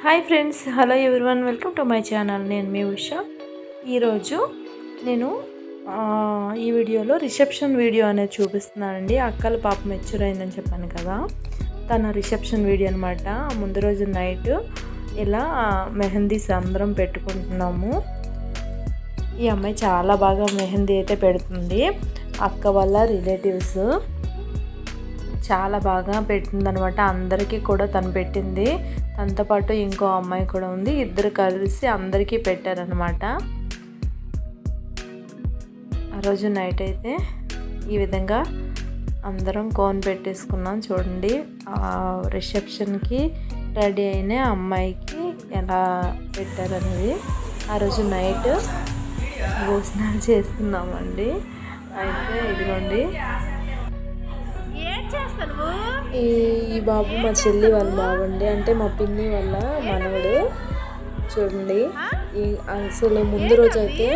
Hi friends, hello everyone, welcome to my channel. నేను మీ ఉషా. ఈరోజు నేను ఈ వీడియోలో రిసెప్షన్ వీడియో అనేది చూపిస్తున్నానండి. అక్కల పాప మెచ్యూర్ అయిందని చెప్పాను కదా, తన రిసెప్షన్ వీడియో అనమాట. ముందు రోజు నైట్ ఇలా మెహందీస్ అందరం పెట్టుకుంటున్నాము. ఈ అమ్మాయి చాలా బాగా మెహందీ అయితే పెడుతుంది. అక్క వాళ్ళ రిలేటివ్స్ చాలా బాగా పెట్టిందనమాట. అందరికీ కూడా తను పెట్టింది. తనతో పాటు ఇంకో అమ్మాయి కూడా ఉంది. ఇద్దరు కలిసి అందరికీ పెట్టారనమాట. ఆ రోజు నైట్ అయితే ఈ విధంగా అందరం కోన్ పెట్టేసుకున్నాం. చూడండి, రిసెప్షన్కి రెడీ అయిన అమ్మాయికి ఎలా పెట్టారనేది. ఆ రోజు నైట్ భోజనాలు చేస్తున్నామండి. అయితే ఇదిగోండి, ఈ బాబు మా చెల్లి వాళ్ళ బాబండి, అంటే మా పిన్ని వాళ్ళ మనవడు. చూడండి, అసలు ముందు రోజు అయితే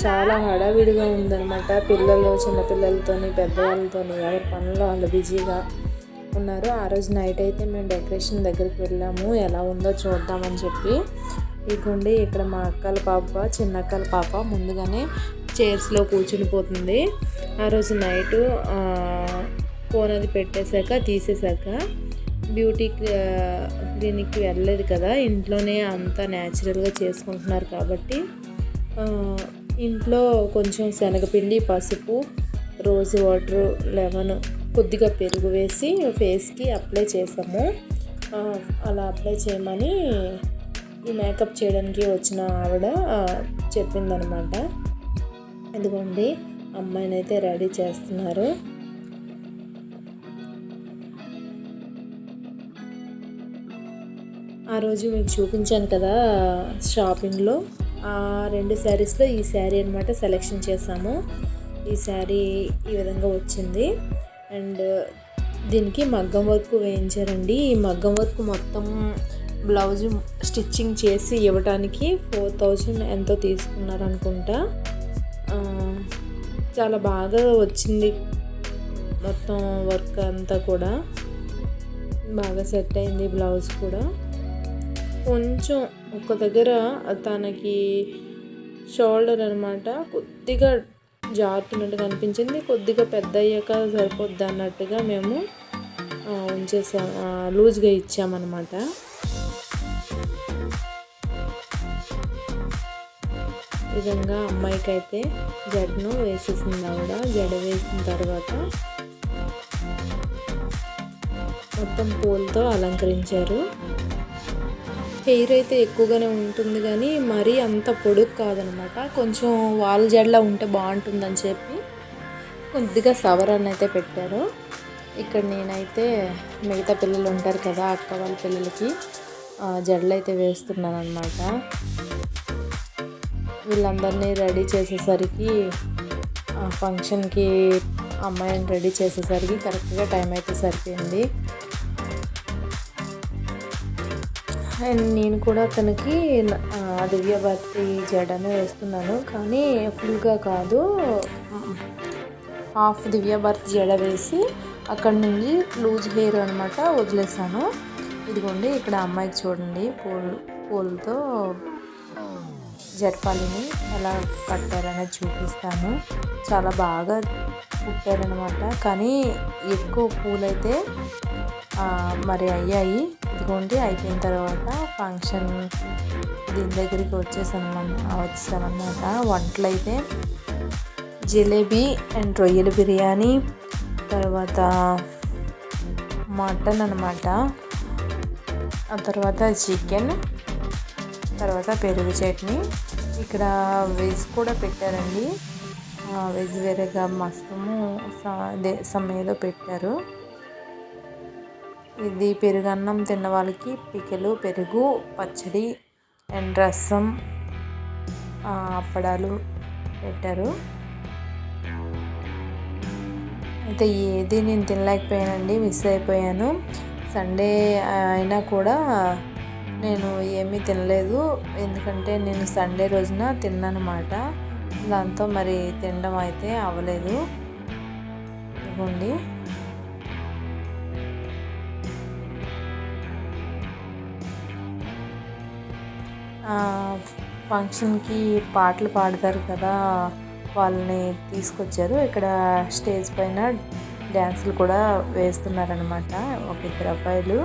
చాలా హడావిడిగా ఉందన్నమాట. పిల్లలు, చిన్నపిల్లలతోని పెద్దవాళ్ళతోని ఎవరి పనులు వాళ్ళు బిజీగా ఉన్నారు. ఆ రోజు నైట్ అయితే మేము డెకరేషన్ దగ్గరికి వెళ్ళాము, ఎలా ఉందో చూద్దామని చెప్పి. ఇదిగోండి, ఇక్కడ మా అక్కల పాప, చిన్న అక్కల పాప ముందుగానే చైర్స్లో కూర్చుని పోతుంది. ఆ రోజు నైటు ఫోన్ అది పెట్టేశాక తీసేశాక బ్యూటీ క్లినిక్కి వెళ్ళలేదు కదా, ఇంట్లోనే అంతా న్యాచురల్గా చేసుకుంటున్నారు కాబట్టి ఇంట్లో కొంచెం శనగపిండి, పసుపు, రోజ్ వాటర్, లెమన్, కొద్దిగా పెరుగు వేసి ఫేస్కి అప్లై చేసాము. అలా అప్లై చేయమని ఈ మేకప్ చేయడానికి వచ్చిన ఆవిడ చెప్పిందనమాట. ఇదిగోండి, అమ్మాయిని అయితే రెడీ చేస్తున్నారు. ఆ రోజు మీకు చూపించాను కదా షాపింగ్లో, ఆ 2 శారీస్లో ఈ శారీ అనమాట సెలెక్షన్ చేసాము. ఈ శారీ ఈ విధంగా వచ్చింది. అండ్ దీనికి మగ్గం వర్క్ వేయించారండి. ఈ మగ్గం వర్క్ మొత్తం బ్లౌజ్ స్టిచ్చింగ్ చేసి ఇవ్వడానికి 4000 ఎంతో తీసుకున్నారు అనుకుంటా. చాలా బాగా వచ్చింది మొత్తం వర్క్ అంతా కూడా. బాగా సెట్ అయింది బ్లౌజ్ కూడా. కొంచెం ఒక దగ్గర తనకి షోల్డర్ అనమాట కొద్దిగా జారుతున్నట్టుగా అనిపించింది. కొద్దిగా పెద్ద అయ్యాక సరిపోద్ది అన్నట్టుగా మేము లూజ్గా ఇచ్చామన్నమాట. ఈ విధంగా అమ్మాయికి అయితే జడను వేసేసింది ఆవిడ. జడ వేసిన తర్వాత మొత్తం పూలతో అలంకరించారు. హెయిర్ అయితే ఎక్కువగానే ఉంటుంది కానీ మరీ అంత పొడుగు కాదనమాట. కొంచెం వాళ్ళ జడలా ఉంటే బాగుంటుందని చెప్పి కొద్దిగా సవరణ అయితే పెట్టారు. ఇక్కడ నేనైతే మిగతా పిల్లలు ఉంటారు కదా, అక్క వాళ్ళ పిల్లలకి జడలు అయితే వేస్తున్నాను అనమాట. వీళ్ళందరినీ రెడీ చేసేసరికి ఫంక్షన్కి అమ్మాయిని రెడీ చేసేసరికి కరెక్ట్గా టైం అయితే సరిపోయింది. అండ్ నేను కూడా తనకి దివ్యభర్తి జడను వేస్తున్నాను, కానీ ఫుల్గా కాదు, హాఫ్ దివ్యభర్తి జడ వేసి అక్కడి నుంచి లూజ్ హెయిర్ అనమాట వదిలేసాను. ఇదిగోండి, ఇక్కడ అమ్మాయికి చూడండి పూలతో జడపాలిని ఎలా కట్టారనేది చూపిస్తాను. చాలా బాగా కుట్టారనమాట, కానీ ఎక్కువ పూలైతే మరి అయ్యాయి. ఇదిగోండి, అయిపోయిన తర్వాత ఫంక్షన్ దీని దగ్గరికి వచ్చేసామన్నమాట. వంటలు అయితే జిలేబీ అండ్ రొయ్యల బిర్యానీ, తర్వాత మటన్ అనమాట, ఆ తర్వాత చికెన్, తర్వాత పెరుగు చట్నీ. ఇక్కడ వెజ్ కూడా పెట్టారండి. వెజ్ వేరేగా మస్రూము ఏదో పెట్టారు. ఇది పెరుగన్నం తిన్న వాళ్ళకి పికెలు, పెరుగు, పచ్చడి అండ్ రసం, అప్పడాలు పెట్టారు. అయితే ఏది నేను తినలేకపోయానండి, మిస్ అయిపోయాను. సండే అయినా కూడా నేను ఏమీ తినలేదు, ఎందుకంటే నేను సండే రోజున తిన్నానమాట. దాంతో మరి తినడం అయితే అవ్వలేదు. ఇదిగోండి, ఫంక్షన్కి పాటలు పాడతారు కదా, వాళ్ళని తీసుకొచ్చారు. ఇక్కడ స్టేజ్ పైన డ్యాన్సులు కూడా వేస్తున్నారనమాట ఒక ఇద్దరు అబ్బాయిలు.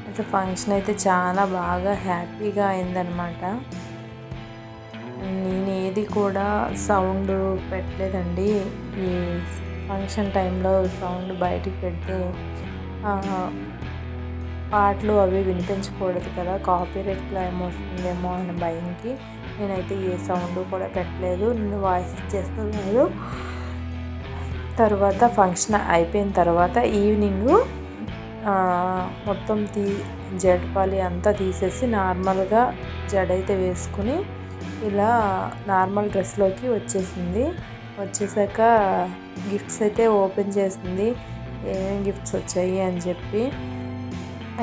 అయితే ఫంక్షన్ అయితే చాలా బాగా హ్యాపీగా అయిందనమాట. నేను ఏది కూడా సౌండ్ పెట్టలేదండి. ఈ ఫంక్షన్ టైంలో సౌండ్ బయటికి పెడితే పాటలు అవి వినిపించకూడదు కదా, కాపీరైట్ క్లెయిమ్ వస్తుందేమో అనే భయంకి నేనైతే ఏ సౌండ్ కూడా పెట్టలేదు. నేను వాయిస్ ఇచ్చేస్తున్నాను. తర్వాత ఫంక్షన్ అయిపోయిన తర్వాత ఈవినింగ్ మొత్తం జడపాలి అంతా తీసేసి నార్మల్గా జడైతే వేసుకుని ఇలా నార్మల్ డ్రెస్లోకి వచ్చేసాక గిఫ్ట్స్ అయితే ఓపెన్ చేసింది. ఏమేమి గిఫ్ట్స్ వచ్చాయి అని చెప్పి.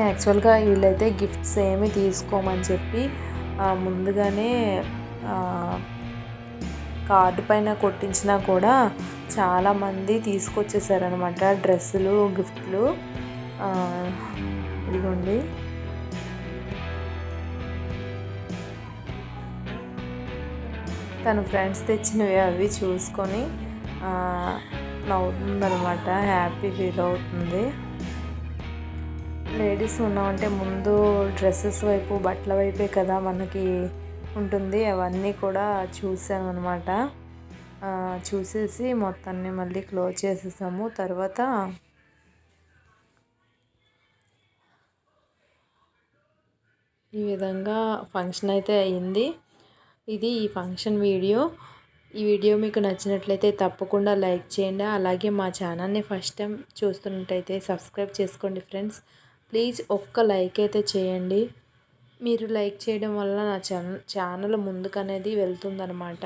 యాక్చువల్గా వీళ్ళైతే గిఫ్ట్స్ ఏమి తీసుకోమని చెప్పి ముందుగానే కార్డు పైన కొట్టించినా కూడా చాలామంది తీసుకొచ్చేసారనమాట డ్రెస్సులు, గిఫ్ట్లు. ఇదిగోండి, తన ఫ్రెండ్స్ తెచ్చినవి అవి చూసుకొని నవ్వుతుందనమాట, హ్యాపీ ఫీల్ అవుతుంది. లేడీస్ ఉన్నామంటే ముందు డ్రెస్సెస్ వైపు, బట్టల వైపే కదా మనకి ఉంటుంది. అవన్నీ కూడా చూసామన్నమాట. చూసేసి మొత్తాన్ని మళ్ళీ క్లోజ్ చేసేసాము. తర్వాత ఈ విధంగా ఫంక్షన్ అయితే అయ్యింది. ఇది ఈ ఫంక్షన్ వీడియో. ఈ వీడియో మీకు నచ్చినట్లయితే తప్పకుండా లైక్ చేయండి. అలాగే మా ఛానల్ని ఫస్ట్ టైం చూస్తున్నట్టయితే సబ్స్క్రైబ్ చేసుకోండి ఫ్రెండ్స్. ప్లీజ్ ఒక్క లైక్ అయితే చేయండి. మీరు లైక్ చేయడం వల్ల నా ఛానల్ ముందుకు అనేది వెళ్తుందన్నమాట.